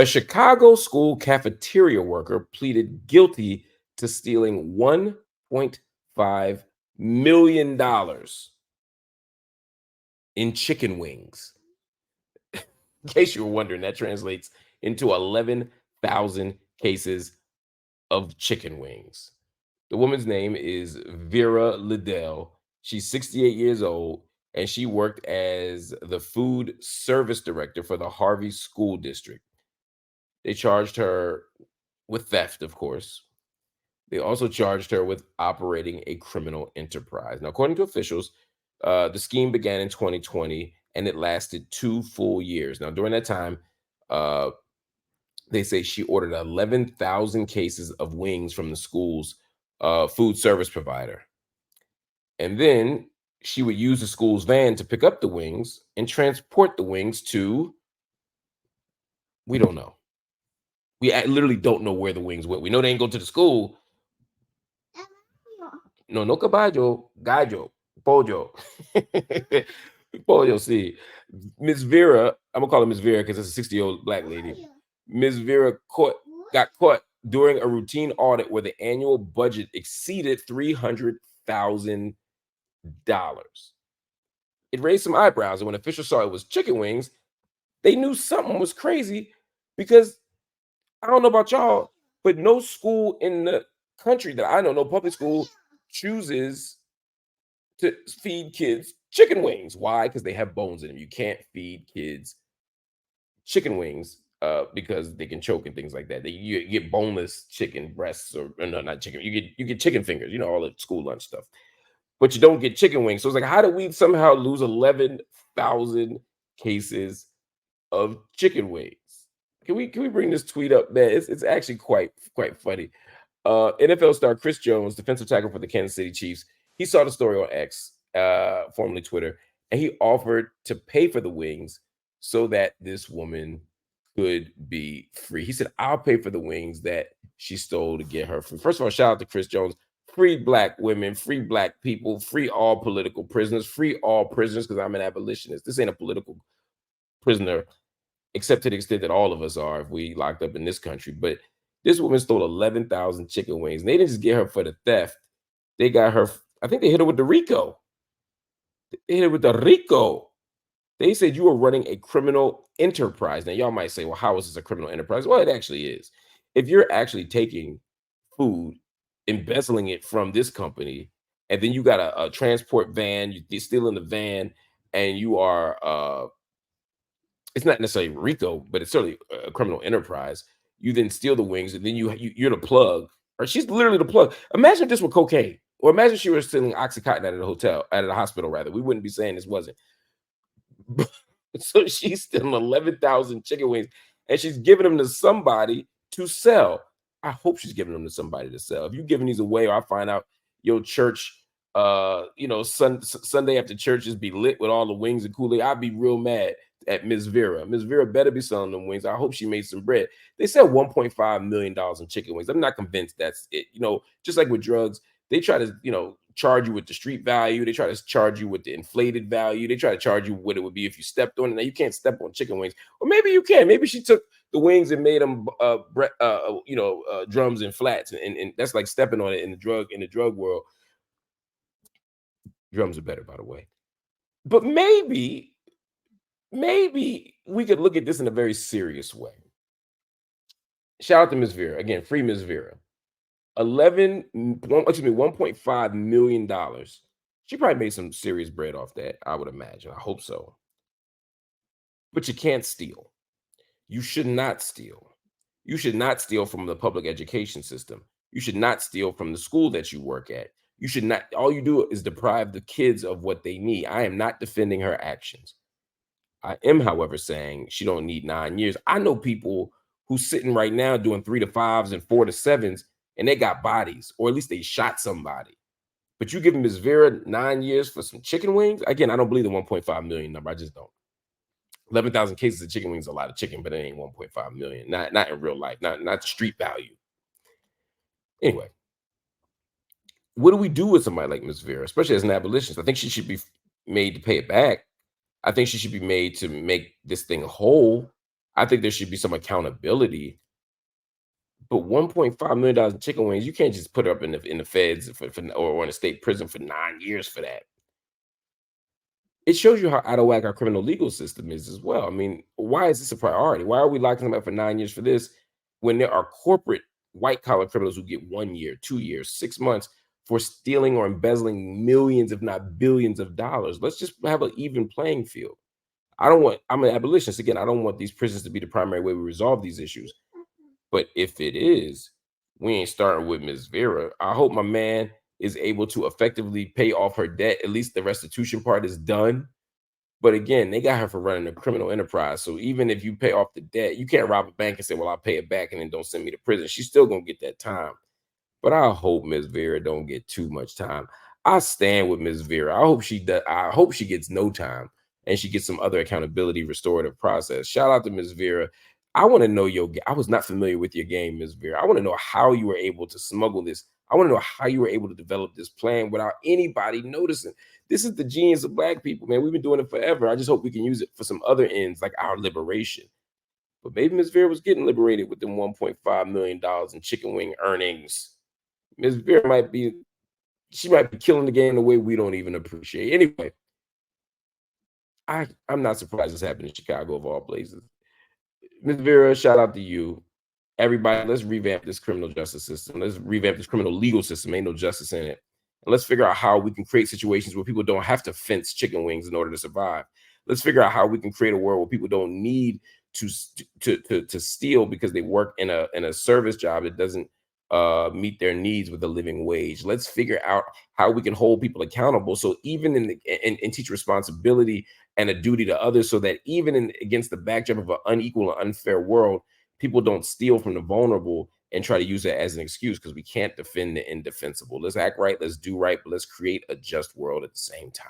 A Chicago school cafeteria worker pleaded guilty to stealing $1.5 million in chicken wings. In case you were wondering, that translates into 11,000 cases of chicken wings. The woman's name is Vera Liddell. She's 68 years old, and she worked as the food service director for the Harvey School District. They charged her with theft, of course. They also charged her with operating a criminal enterprise. Now, according to officials, the scheme began in 2020 and it lasted 2 full years. Now, during that time, uh, they say she ordered 11,000 cases of wings from the school's food service provider. And then she would use the school's van to pick up the wings and transport the wings to, we don't know. Literally don't know where the wings went. We know they ain't go to the school. No, no caballo, gallo, pollo. Pollo, see. Miss Vera, I'm gonna call her Miss Vera because it's a 60-year-old black lady. Miss Vera got caught during a routine audit where the annual budget exceeded $300,000. It raised some eyebrows, and when officials saw it was chicken wings, they knew something was crazy because I don't know about y'all, but no school in the country that I know, no public school, chooses to feed kids chicken wings. Why? Because they have bones in them. You can't feed kids chicken wings because they can choke and things like that. You get boneless chicken breasts, or no, not chicken. You get chicken fingers. You know, all the school lunch stuff, but you don't get chicken wings. So it's like, how did we somehow lose 11,000 cases of chicken wings? Can we bring this tweet up, man? It's actually quite funny. NFL star Chris Jones, defensive tackle for the Kansas City Chiefs, he saw the story on X, formerly Twitter, and he offered to pay for the wings so that this woman could be free. He said, "I'll pay for the wings that she stole to get her free." First of all, shout out to Chris Jones. Free black women, free black people, free all political prisoners, free all prisoners, because I'm an abolitionist. This ain't a political prisoner, except to the extent that all of us are if we locked up in this country. But this woman stole 11,000 chicken wings. And they didn't just get her for the theft. They got her, I think they hit her with the RICO. They hit her with the RICO. They said you were running a criminal enterprise. Now, y'all might say, well, how is this a criminal enterprise? Well, it actually is. If you're actually taking food, embezzling it from this company, and then you got a transport van, you're stealing the van, and you are it's not necessarily RICO, but it's certainly a criminal enterprise. You then steal the wings, and then you're the plug, or she's literally the plug. Imagine if this were cocaine, or imagine she was stealing OxyContin at a hotel, at a hospital rather. We wouldn't be saying this wasn't. So she's stealing 11,000 chicken wings, and she's giving them to somebody to sell. I hope she's giving them to somebody to sell. If you're giving these away, or I find out your church, Sunday after churches be lit with all the wings and Kool-Aid, I'd be real mad at Miss Vera. Miss Vera better be selling them wings. I hope she made some bread. They said $1.5 million in chicken wings. I'm not convinced that's it. Just like with drugs, they try to, charge you with the street value. They try to charge you with the inflated value. They try to charge you what it would be if you stepped on it. Now you can't step on chicken wings, or maybe you can. Maybe she took the wings and made them, drums and flats, and that's like stepping on it in the drug world. Drums are better, by the way. But maybe we could look at this in a very serious way. Shout out to Miss Vera. Again, free Miss Vera. $1.5 million. She probably made some serious bread off that, I would imagine. I hope so. But you can't steal. You should not steal. You should not steal from the public education system. You should not steal from the school that you work at. You should not. All you do is deprive the kids of what they need. I am not defending her actions. I am, however, saying she don't need 9 years. I know people who's sitting right now doing 3 to 5s and 4 to 7s, and they got bodies, or at least they shot somebody. But you giving Ms. Vera 9 years for some chicken wings? Again, I don't believe the 1.5 million number. I just don't. 11,000 cases of chicken wings is a lot of chicken, but it ain't 1.5 million. Not in real life. Not street value. Anyway, what do we do with somebody like Ms. Vera, especially as an abolitionist? I think she should be made to pay it back. I think she should be made to make this thing whole. I think there should be some accountability. But $1.5 million in chicken wings, you can't just put it up in the feds or in a state prison for 9 years for that. It shows you how out of whack our criminal legal system is as well. I mean, why is this a priority? Why are we locking them up for 9 years for this when there are corporate white collar criminals who get 1 year, 2 years, 6 months for stealing or embezzling millions, if not billions of dollars? Let's just have an even playing field. I'm an abolitionist. Again, I don't want these prisons to be the primary way we resolve these issues. But if it is, we ain't starting with Miss Vera. I hope my man is able to effectively pay off her debt. At least the restitution part is done. But again, they got her for running a criminal enterprise. So even if you pay off the debt, you can't rob a bank and say, "Well, I'll pay it back and then don't send me to prison." She's still gonna get that time. But I hope Miss Vera don't get too much time. I stand with Miss Vera. I hope she does. I hope she gets no time and she gets some other accountability restorative process. Shout out to Miss Vera. I want to know I was not familiar with your game, Miss Vera. I want to know how you were able to smuggle this. I want to know how you were able to develop this plan without anybody noticing. This is the genius of black people, man. We've been doing it forever. I just hope we can use it for some other ends, like our liberation. But maybe Miss Vera was getting liberated with them $1.5 million in chicken wing earnings. Miss Vera might be she might be killing the game in a way we don't even appreciate. Anyway, I'm not surprised this happened in Chicago of all places. Miss Vera, shout out to you. Everybody, let's revamp this criminal justice system. Let's revamp this criminal legal system. Ain't no justice in it. And let's figure out how we can create situations where people don't have to fence chicken wings in order to survive. Let's figure out how we can create a world where people don't need to steal because they work in a service job that doesn't meet their needs with a living wage. Let's figure out how we can hold people accountable. So even and teach responsibility and a duty to others, so that even against the backdrop of an unequal and unfair world, people don't steal from the vulnerable and try to use that as an excuse because we can't defend the indefensible. Let's act right, let's do right, but let's create a just world at the same time.